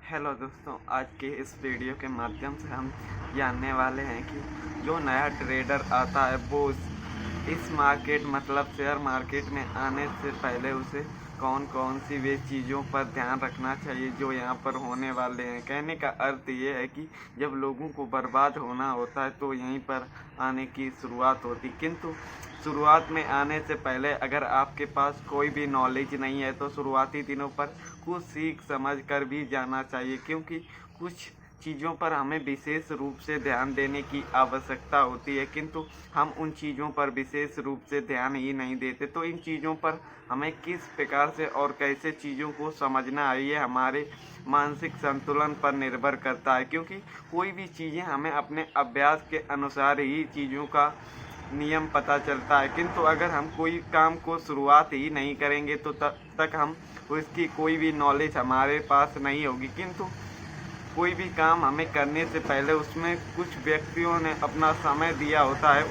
Hello दोस्तों, आज के इस वीडियो के माध्यम से हम जानने वाले हैं कि जो नया ट्रेडर आता है वो इस मार्केट मतलब शेयर मार्केट में आने से पहले उसे कौन कौन सी वे चीज़ों पर ध्यान रखना चाहिए जो यहाँ पर होने वाले हैं। कहने का अर्थ ये है कि जब लोगों को बर्बाद होना होता है तो यहीं पर आने की शुरुआत होती, किंतु शुरुआत में आने से पहले अगर आपके पास कोई भी नॉलेज नहीं है तो शुरुआती दिनों पर कुछ सीख समझ कर भी जाना चाहिए, क्योंकि कुछ चीज़ों पर हमें विशेष रूप से ध्यान देने की आवश्यकता होती है, किंतु हम उन चीज़ों पर विशेष रूप से ध्यान ही नहीं देते। तो इन चीज़ों पर हमें किस प्रकार से और कैसे चीज़ों को समझना है ये हमारे मानसिक संतुलन पर निर्भर करता है, क्योंकि कोई भी चीज़ें हमें अपने अभ्यास के अनुसार ही चीज़ों का नियम पता चलता है। किंतु अगर हम कोई काम को शुरुआत ही नहीं करेंगे तो तब तक हम उसकी कोई भी नॉलेज हमारे पास नहीं होगी। किंतु कोई भी काम हमें करने से पहले उसमें कुछ व्यक्तियों ने अपना समय दिया होता है,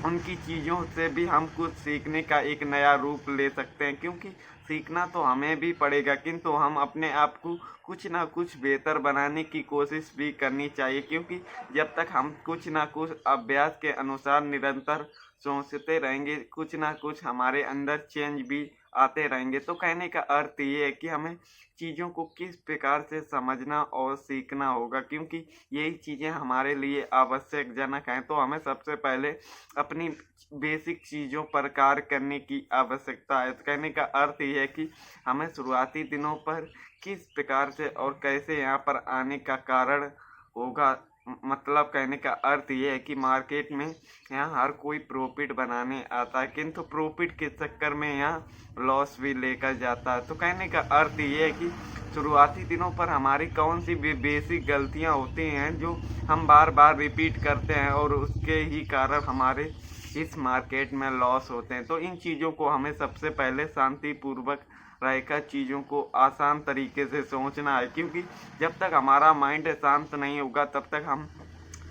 उनकी चीज़ों से भी हम कुछ सीखने का एक नया रूप ले सकते हैं, क्योंकि सीखना तो हमें भी पड़ेगा किंतु हम अपने आप को कुछ ना कुछ बेहतर बनाने की कोशिश भी करनी चाहिए, क्योंकि जब तक हम कुछ ना कुछ अभ्यास के अनुसार निरंतर सोचते रहेंगे कुछ ना कुछ हमारे अंदर चेंज भी आते रहेंगे। तो कहने का अर्थ ये है कि हमें चीज़ों को किस प्रकार से समझना और सीखना होगा, क्योंकि यही चीज़ें हमारे लिए आवश्यकजनक हैं। तो हमें सबसे पहले अपनी बेसिक चीज़ों पर कार्य करने की आवश्यकता है। तो कहने का अर्थ ये है कि हमें शुरुआती दिनों पर किस प्रकार से और कैसे यहाँ पर आने का कारण होगा। मतलब कहने का अर्थ ये है कि मार्केट में यहाँ हर कोई प्रॉफिट बनाने आता है, किंतु प्रॉफिट के चक्कर में यहाँ लॉस भी लेकर जाता है। तो कहने का अर्थ ये है कि शुरुआती दिनों पर हमारी कौन सी भी बेसिक गलतियाँ होती हैं जो हम बार बार रिपीट करते हैं और उसके ही कारण हमारे इस मार्केट में लॉस होते हैं। तो इन चीज़ों को हमें सबसे पहले शांतिपूर्वक रहकर चीज़ों को आसान तरीके से सोचना है, क्योंकि जब तक हमारा माइंड शांत नहीं होगा तब तक हम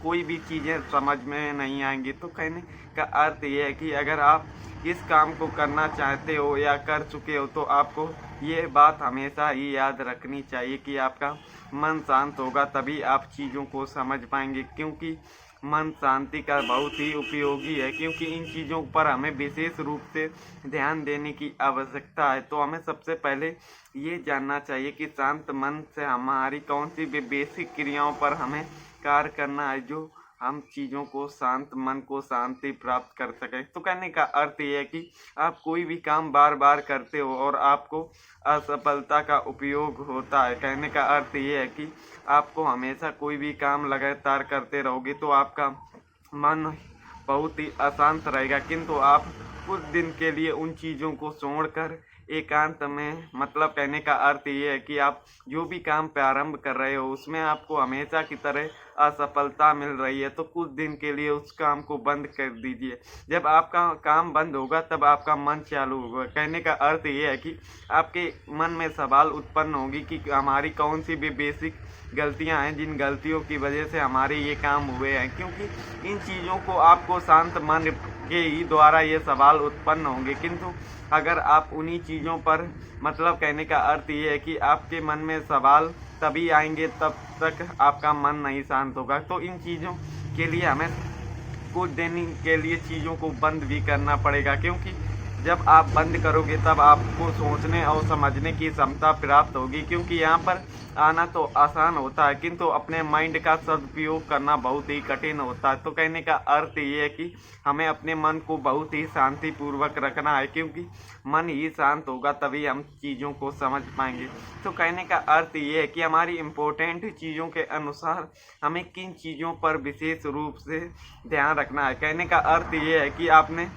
कोई भी चीज़ें समझ में नहीं आएंगी। तो कहने का अर्थ ये है कि अगर आप इस काम को करना चाहते हो या कर चुके हो तो आपको ये बात हमेशा ही याद रखनी चाहिए कि आपका मन शांत होगा तभी आप चीज़ों को समझ पाएंगे, क्योंकि मन शांति का बहुत ही उपयोगी है। क्योंकि इन चीज़ों पर हमें विशेष रूप से ध्यान देने की आवश्यकता है। तो हमें सबसे पहले ये जानना चाहिए कि शांत मन से हमारी कौन सी भी बेसिक क्रियाओं पर हमें कार्य करना है जो हम चीज़ों को शांत मन को शांति प्राप्त कर सकें। तो कहने का अर्थ ये है कि आप कोई भी काम बार बार करते हो और आपको असफलता का उपयोग होता है। कहने का अर्थ ये है कि आपको हमेशा कोई भी काम लगातार करते रहोगे तो आपका मन बहुत ही अशांत रहेगा, किंतु आप कुछ दिन के लिए उन चीज़ों को छोड़कर एकांत में मतलब कहने का अर्थ ये है कि आप जो भी काम प्रारंभ कर रहे हो उसमें आपको हमेशा की तरह असफलता मिल रही है तो कुछ दिन के लिए उस काम को बंद कर दीजिए। जब आपका काम बंद होगा तब आपका मन चालू होगा। कहने का अर्थ ये है कि आपके मन में सवाल उत्पन्न होगी कि हमारी कौन सी भी बेसिक गलतियां हैं जिन गलतियों की वजह से हमारे ये काम हुए हैं, क्योंकि इन चीज़ों को आपको शांत मन के ही द्वारा ये सवाल उत्पन्न होंगे। किंतु अगर आप उन्हीं चीज़ों पर मतलब कहने का अर्थ ये है कि आपके मन में सवाल तभी आएंगे तब तक आपका मन नहीं शांत होगा। तो इन चीज़ों के लिए हमें कुछ दिन के लिए चीज़ों को बंद भी करना पड़ेगा, क्योंकि जब आप बंद करोगे तब आपको सोचने और समझने की क्षमता प्राप्त होगी। क्योंकि यहाँ पर आना तो आसान होता है किंतु अपने माइंड का सदुपयोग करना बहुत ही कठिन होता है। तो कहने का अर्थ ये है कि हमें अपने मन को बहुत ही शांतिपूर्वक रखना है, क्योंकि मन ही शांत होगा तभी हम चीज़ों को समझ पाएंगे। तो कहने का अर्थ ये है कि हमारी इम्पोर्टेंट चीज़ों के अनुसार हमें किन चीज़ों पर विशेष रूप से ध्यान रखना है। कहने का अर्थ ये है कि आपने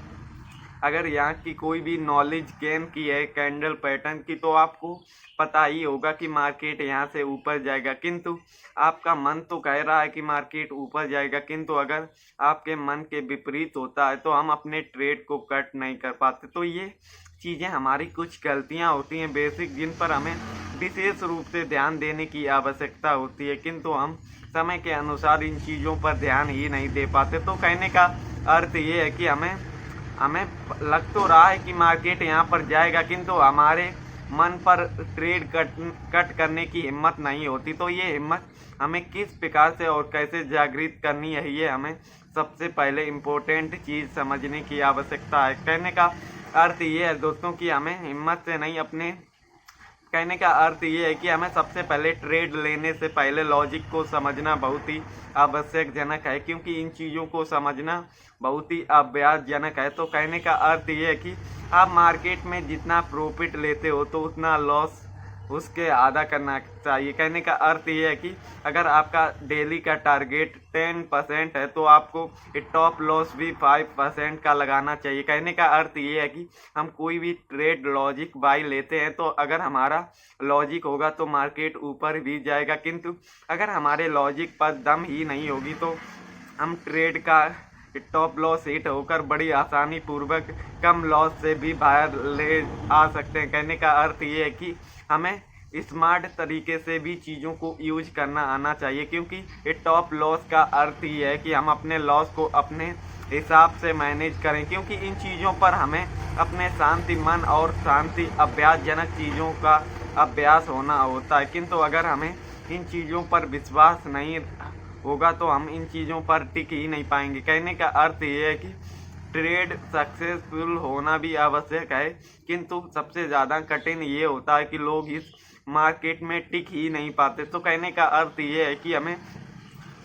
अगर यहाँ की कोई भी नॉलेज गेन की है कैंडल पैटर्न की तो आपको पता ही होगा कि मार्केट यहाँ से ऊपर जाएगा, किंतु आपका मन तो कह रहा है कि मार्केट ऊपर जाएगा, किंतु अगर आपके मन के विपरीत होता है तो हम अपने ट्रेड को कट नहीं कर पाते। तो ये चीज़ें हमारी कुछ गलतियाँ होती हैं बेसिक जिन पर हमें विशेष रूप से ध्यान देने की आवश्यकता होती है, किंतु हम समय के अनुसार इन चीज़ों पर ध्यान ही नहीं दे पाते। तो कहने का अर्थ ये है कि हमें लग तो रहा है कि मार्केट यहाँ पर जाएगा, किंतु हमारे मन पर ट्रेड कट करने की हिम्मत नहीं होती। तो ये हिम्मत हमें किस प्रकार से और कैसे जागृत करनी है, ये हमें सबसे पहले इम्पोर्टेंट चीज़ समझने की आवश्यकता है। कहने का अर्थ ये है दोस्तों कि हमें हिम्मत से नहीं, अपने कहने का अर्थ ये है कि हमें सबसे पहले ट्रेड लेने से पहले लॉजिक को समझना बहुत ही आवश्यकजनक है, क्योंकि इन चीज़ों को समझना बहुत ही अभ्यासजनक है। तो कहने का अर्थ ये है कि आप मार्केट में जितना प्रॉफिट लेते हो तो उतना लॉस उसके आधा करना चाहिए। कहने का अर्थ ये है कि अगर आपका डेली का टारगेट 10% है तो आपको टॉप लॉस भी 5% का लगाना चाहिए। कहने का अर्थ ये है कि हम कोई भी ट्रेड लॉजिक बाई लेते हैं तो अगर हमारा लॉजिक होगा तो मार्केट ऊपर भी जाएगा, किंतु अगर हमारे लॉजिक पर दम ही नहीं होगी तो हम ट्रेड का टॉप लॉस हिट होकर बड़ी आसानी पूर्वक कम लॉस से भी बाहर ले आ सकते हैं। कहने का अर्थ ये है कि हमें स्मार्ट तरीके से भी चीज़ों को यूज करना आना चाहिए, क्योंकि टॉप लॉस का अर्थ ये है कि हम अपने लॉस को अपने हिसाब से मैनेज करें, क्योंकि इन चीज़ों पर हमें अपने शांति मन और शांति अभ्यासजनक चीज़ों का अभ्यास होना होता है। किंतु अगर हमें इन चीज़ों पर विश्वास नहीं होगा तो हम इन चीज़ों पर टिक ही नहीं पाएंगे। कहने का अर्थ ये है कि ट्रेड सक्सेसफुल होना भी आवश्यक है, किंतु सबसे ज़्यादा कठिन ये होता है कि लोग इस मार्केट में टिक ही नहीं पाते। तो कहने का अर्थ ये है कि हमें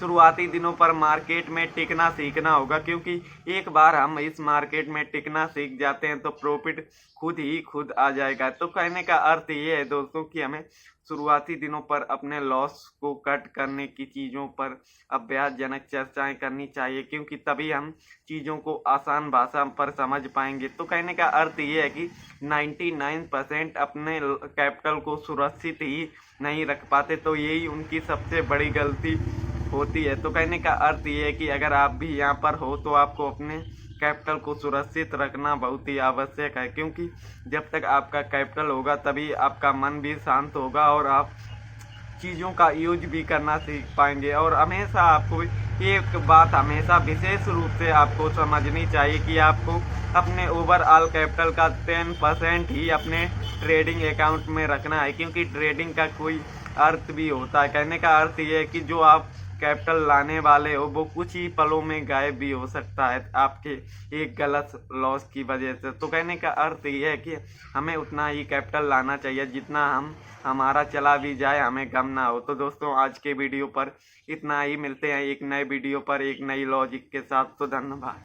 शुरुआती दिनों पर मार्केट में टिकना सीखना होगा, क्योंकि एक बार हम इस मार्केट में टिकना सीख जाते हैं तो प्रॉफिट खुद ही खुद आ जाएगा। तो कहने का अर्थ ये है दोस्तों कि हमें शुरुआती दिनों पर अपने लॉस को कट करने की चीज़ों पर अभ्यासजनक चर्चाएं करनी चाहिए, क्योंकि तभी हम चीज़ों को आसान भाषा पर समझ पाएंगे। तो कहने का अर्थ ये है कि 99% अपने कैपिटल को सुरक्षित ही नहीं रख पाते, तो यही उनकी सबसे बड़ी गलती होती है। तो कहने का अर्थ ये है कि अगर आप भी यहाँ पर हो तो आपको अपने कैपिटल को सुरक्षित रखना बहुत ही आवश्यक है, क्योंकि जब तक आपका कैपिटल होगा तभी आपका मन भी शांत होगा और आप चीज़ों का यूज भी करना सीख पाएंगे। और हमेशा आपको एक बात हमेशा विशेष रूप से आपको समझनी चाहिए कि आपको अपने ओवरऑल कैपिटल का 10% ही अपने ट्रेडिंग अकाउंट में रखना है, क्योंकि ट्रेडिंग का कोई अर्थ भी होता है। कहने का अर्थ ये है कि जो आप कैपिटल लाने वाले हो वो कुछ ही पलों में गायब भी हो सकता है आपके एक गलत लॉस की वजह से। तो कहने का अर्थ ये है कि हमें उतना ही कैपिटल लाना चाहिए जितना हमारा चला भी जाए हमें गम ना हो। तो दोस्तों आज के वीडियो पर इतना ही, मिलते हैं एक नए वीडियो पर एक नई लॉजिक के साथ। तो धन्यवाद।